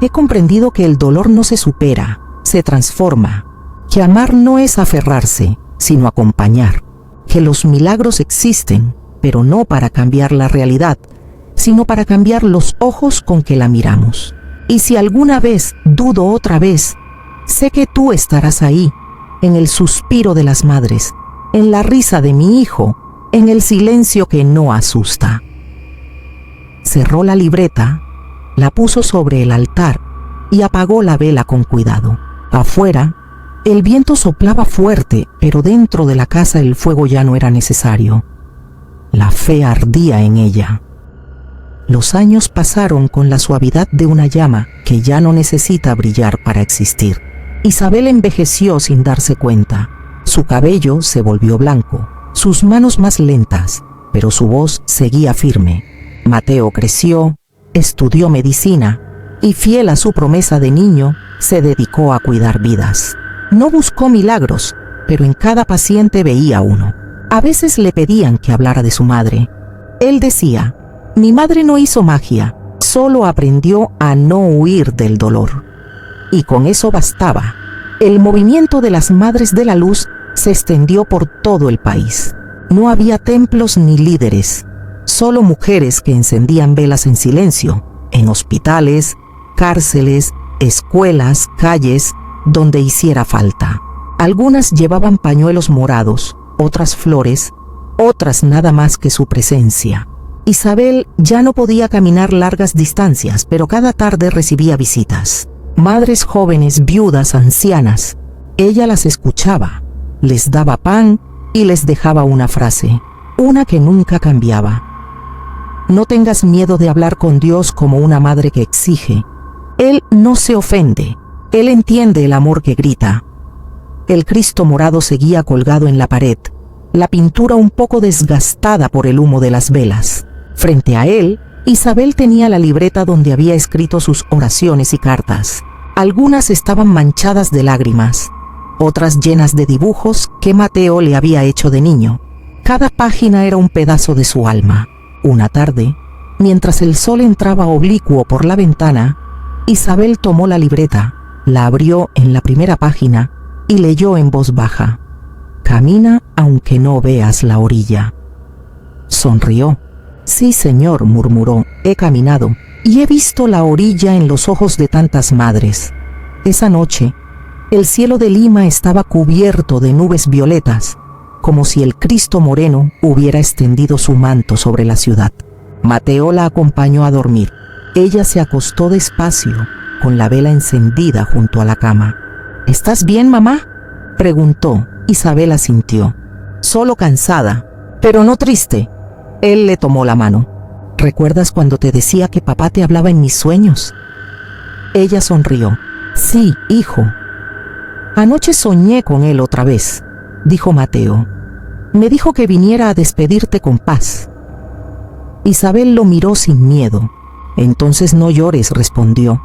he comprendido que el dolor no se supera, se transforma, que amar no es aferrarse, sino acompañar, que los milagros existen, pero no para cambiar la realidad, sino para cambiar los ojos con que la miramos. Y si alguna vez dudo otra vez, sé que tú estarás ahí, en el suspiro de las madres, en la risa de mi hijo, en el silencio que no asusta. Cerró la libreta, la puso sobre el altar y apagó la vela con cuidado. Afuera, el viento soplaba fuerte, pero dentro de la casa el fuego ya no era necesario. La fe ardía en ella. Los años pasaron con la suavidad de una llama que ya no necesita brillar para existir. Isabel envejeció sin darse cuenta. Su cabello se volvió blanco, sus manos más lentas, pero su voz seguía firme. Mateo creció, estudió medicina y, fiel a su promesa de niño, se dedicó a cuidar vidas. No buscó milagros, pero en cada paciente veía uno. A veces le pedían que hablara de su madre. Él decía: mi madre no hizo magia, solo aprendió a no huir del dolor. Y con eso bastaba. El movimiento de las Madres de la Luz se extendió por todo el país. No había templos ni líderes, solo mujeres que encendían velas en silencio, en hospitales, cárceles, escuelas, calles, donde hiciera falta. Algunas llevaban pañuelos morados, otras flores, otras nada más que su presencia. Isabel ya no podía caminar largas distancias, pero cada tarde recibía visitas. Madres jóvenes, viudas, ancianas. Ella las escuchaba, les daba pan y les dejaba una frase, una que nunca cambiaba. No tengas miedo de hablar con Dios como una madre que exige. Él no se ofende, Él entiende el amor que grita. El Cristo morado seguía colgado en la pared, la pintura un poco desgastada por el humo de las velas. Frente a él, Isabel tenía la libreta donde había escrito sus oraciones y cartas. Algunas estaban manchadas de lágrimas, otras llenas de dibujos que Mateo le había hecho de niño. Cada página era un pedazo de su alma. Una tarde, mientras el sol entraba oblicuo por la ventana, Isabel tomó la libreta, la abrió en la primera página y leyó en voz baja: camina aunque no veas la orilla. Sonrió. Sí, señor, murmuró, he caminado y he visto la orilla en los ojos de tantas madres. Esa noche, el cielo de Lima estaba cubierto de nubes violetas, como si el Cristo moreno hubiera extendido su manto sobre la ciudad. Mateo la acompañó a dormir. Ella se acostó despacio, con la vela encendida junto a la cama. ¿Estás bien, mamá?, preguntó. Isabel asintió. Solo cansada, pero no triste. Él le tomó la mano. ¿Recuerdas cuando te decía que papá te hablaba en mis sueños? Ella sonrió. Sí, hijo. Anoche soñé con él otra vez, dijo Mateo. Me dijo que viniera a despedirte con paz. Isabel lo miró sin miedo. Entonces no llores, respondió,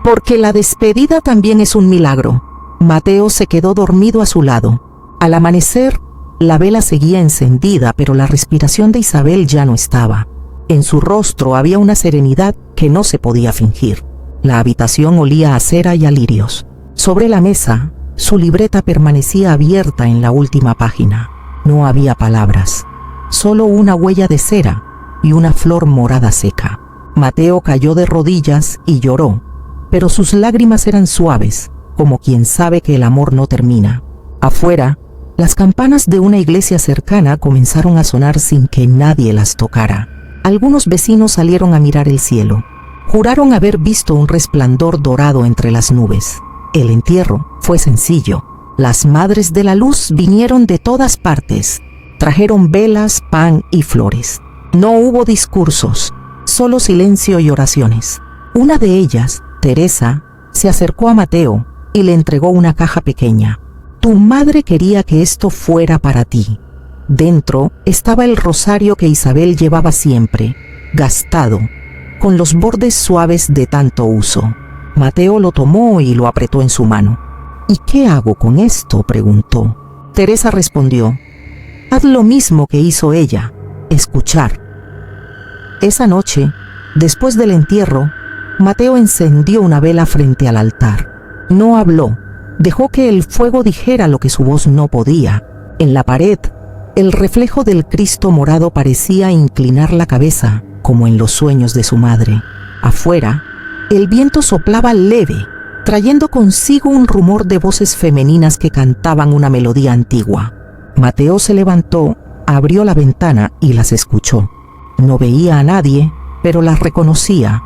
porque la despedida también es un milagro. Mateo se quedó dormido a su lado. Al amanecer, la vela seguía encendida, pero la respiración de Isabel ya no estaba. En su rostro había una serenidad que no se podía fingir. La habitación olía a cera y a lirios. Sobre la mesa, su libreta permanecía abierta en la última página. No había palabras, solo una huella de cera y una flor morada seca. Mateo cayó de rodillas y lloró, pero sus lágrimas eran suaves, como quien sabe que el amor no termina. Afuera, las campanas de una iglesia cercana comenzaron a sonar sin que nadie las tocara. Algunos vecinos salieron a mirar el cielo. Juraron haber visto un resplandor dorado entre las nubes. El entierro fue sencillo. Las madres de la luz vinieron de todas partes. Trajeron velas, pan y flores. No hubo discursos, solo silencio y oraciones. Una de ellas, Teresa, se acercó a Mateo y le entregó una caja pequeña. Tu madre quería que esto fuera para ti. Dentro estaba el rosario que Isabel llevaba siempre, gastado, con los bordes suaves de tanto uso. Mateo lo tomó y lo apretó en su mano. ¿Y qué hago con esto?, preguntó. Teresa respondió, haz lo mismo que hizo ella, escuchar. Esa noche, después del entierro, Mateo encendió una vela frente al altar. No habló, dejó que el fuego dijera lo que su voz no podía. En la pared, el reflejo del Cristo morado parecía inclinar la cabeza, como en los sueños de su madre. Afuera, el viento soplaba leve, trayendo consigo un rumor de voces femeninas que cantaban una melodía antigua. Mateo se levantó, abrió la ventana y las escuchó. No veía a nadie, pero las reconocía.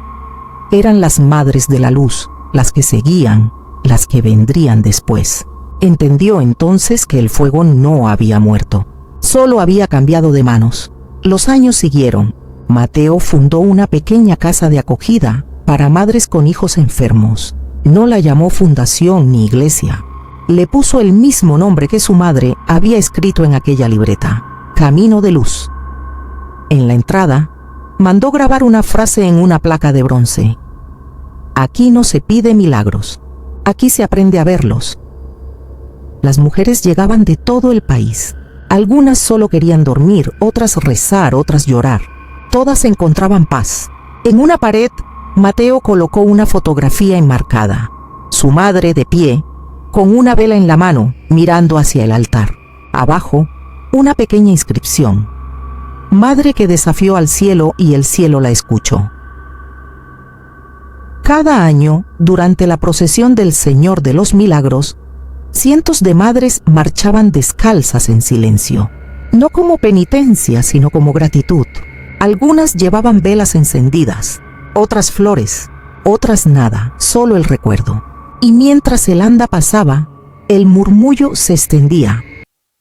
Eran las madres de la luz, las que seguían, las que vendrían después. Entendió entonces que el fuego no había muerto, solo había cambiado de manos. Los años siguieron. Mateo fundó una pequeña casa de acogida para madres con hijos enfermos. No la llamó fundación ni iglesia. Le puso el mismo nombre que su madre había escrito en aquella libreta: Camino de Luz. En la entrada, mandó grabar una frase en una placa de bronce: aquí no se pide milagros, aquí se aprende a verlos. Las mujeres llegaban de todo el país. Algunas solo querían dormir, otras rezar, otras llorar. Todas encontraban paz. En una pared, Mateo colocó una fotografía enmarcada. Su madre de pie, con una vela en la mano, mirando hacia el altar. Abajo, una pequeña inscripción: Madre que desafió al cielo y el cielo la escuchó. Cada año, durante la procesión del Señor de los Milagros, cientos de madres marchaban descalzas en silencio, no como penitencia, sino como gratitud. Algunas llevaban velas encendidas, otras flores, otras nada, solo el recuerdo. Y mientras el anda pasaba, el murmullo se extendía: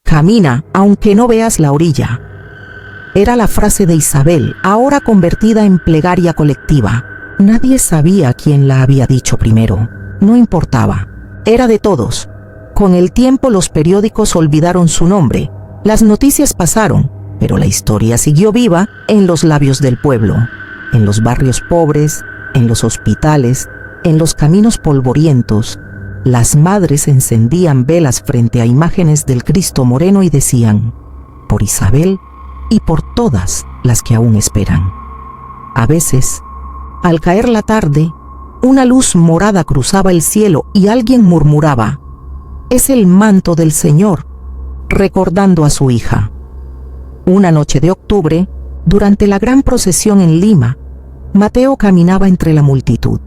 camina, aunque no veas la orilla. Era la frase de Isabel, ahora convertida en plegaria colectiva. Nadie sabía quién la había dicho primero. No importaba. Era de todos. Con el tiempo los periódicos olvidaron su nombre. Las noticias pasaron, pero la historia siguió viva en los labios del pueblo, en los barrios pobres, en los hospitales, en los caminos polvorientos. Las madres encendían velas frente a imágenes del Cristo moreno y decían: por Isabel y por todas las que aún esperan. A veces, al caer la tarde, una luz morada cruzaba el cielo y alguien murmuraba: es el manto del Señor, recordando a su hija. Una noche de octubre, durante la gran procesión en Lima, Mateo caminaba entre la multitud.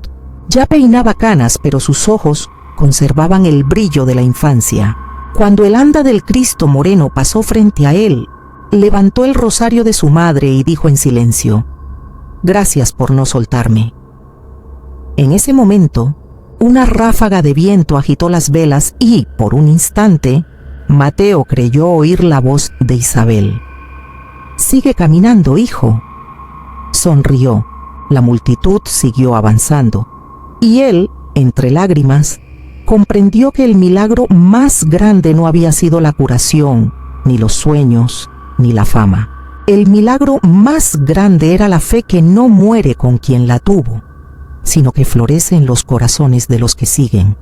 Ya peinaba canas, pero sus ojos conservaban el brillo de la infancia. Cuando el anda del Cristo moreno pasó frente a él, levantó el rosario de su madre y dijo en silencio: gracias por no soltarme. En ese momento, una ráfaga de viento agitó las velas y, por un instante, Mateo creyó oír la voz de Isabel. Sigue caminando, hijo. Sonrió. La multitud siguió avanzando. Y él, entre lágrimas, comprendió que el milagro más grande no había sido la curación, ni los sueños, ni la fama. El milagro más grande era la fe que no muere con quien la tuvo, sino que florece en los corazones de los que siguen.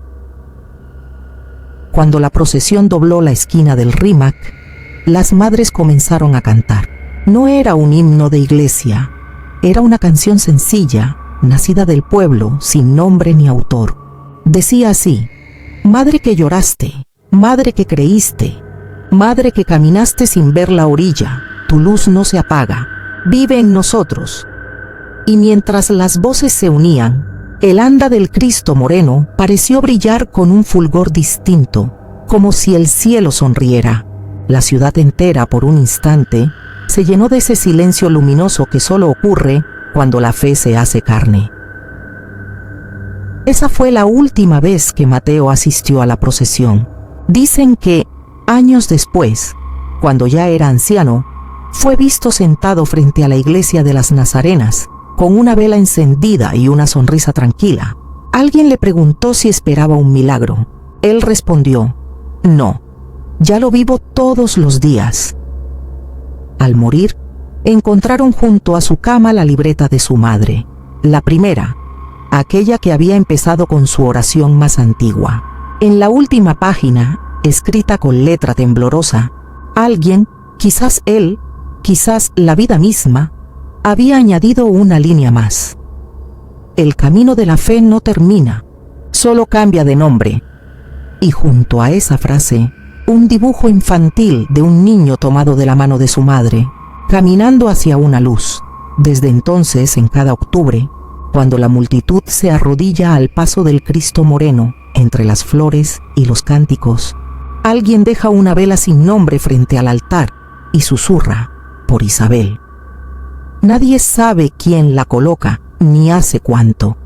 Cuando la procesión dobló la esquina del Rímac, las madres comenzaron a cantar. No era un himno de iglesia, era una canción sencilla, nacida del pueblo, sin nombre ni autor. Decía así: madre que lloraste, madre que creíste, madre que caminaste sin ver la orilla, tu luz no se apaga, vive en nosotros. Y mientras las voces se unían, el anda del Cristo moreno pareció brillar con un fulgor distinto, como si el cielo sonriera. La ciudad entera, por un instante, se llenó de ese silencio luminoso que solo ocurre cuando la fe se hace carne. Esa fue la última vez que Mateo asistió a la procesión. Dicen que, años después, cuando ya era anciano, fue visto sentado frente a la iglesia de las Nazarenas, con una vela encendida y una sonrisa tranquila. Alguien le preguntó si esperaba un milagro. Él respondió: no, ya lo vivo todos los días. Al morir, encontraron junto a su cama la libreta de su madre, la primera, aquella que había empezado con su oración más antigua. En la última página, escrita con letra temblorosa, alguien, quizás él, quizás la vida misma, había añadido una línea más. El camino de la fe no termina, solo cambia de nombre. Y junto a esa frase, un dibujo infantil de un niño tomado de la mano de su madre, caminando hacia una luz. Desde entonces, en cada octubre, cuando la multitud se arrodilla al paso del Cristo moreno, entre las flores y los cánticos, alguien deja una vela sin nombre frente al altar y susurra: por Isabel. Nadie sabe quién la coloca ni hace cuánto,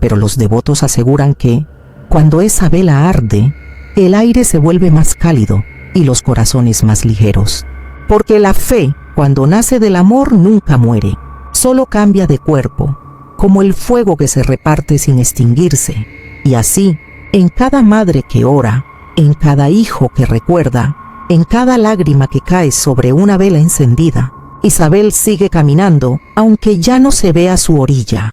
pero los devotos aseguran que, cuando esa vela arde, el aire se vuelve más cálido y los corazones más ligeros. Porque la fe, cuando nace del amor, nunca muere, solo cambia de cuerpo, como el fuego que se reparte sin extinguirse. Y así, en cada madre que ora, en cada hijo que recuerda, en cada lágrima que cae sobre una vela encendida, Isabel sigue caminando, aunque ya no se vea su orilla.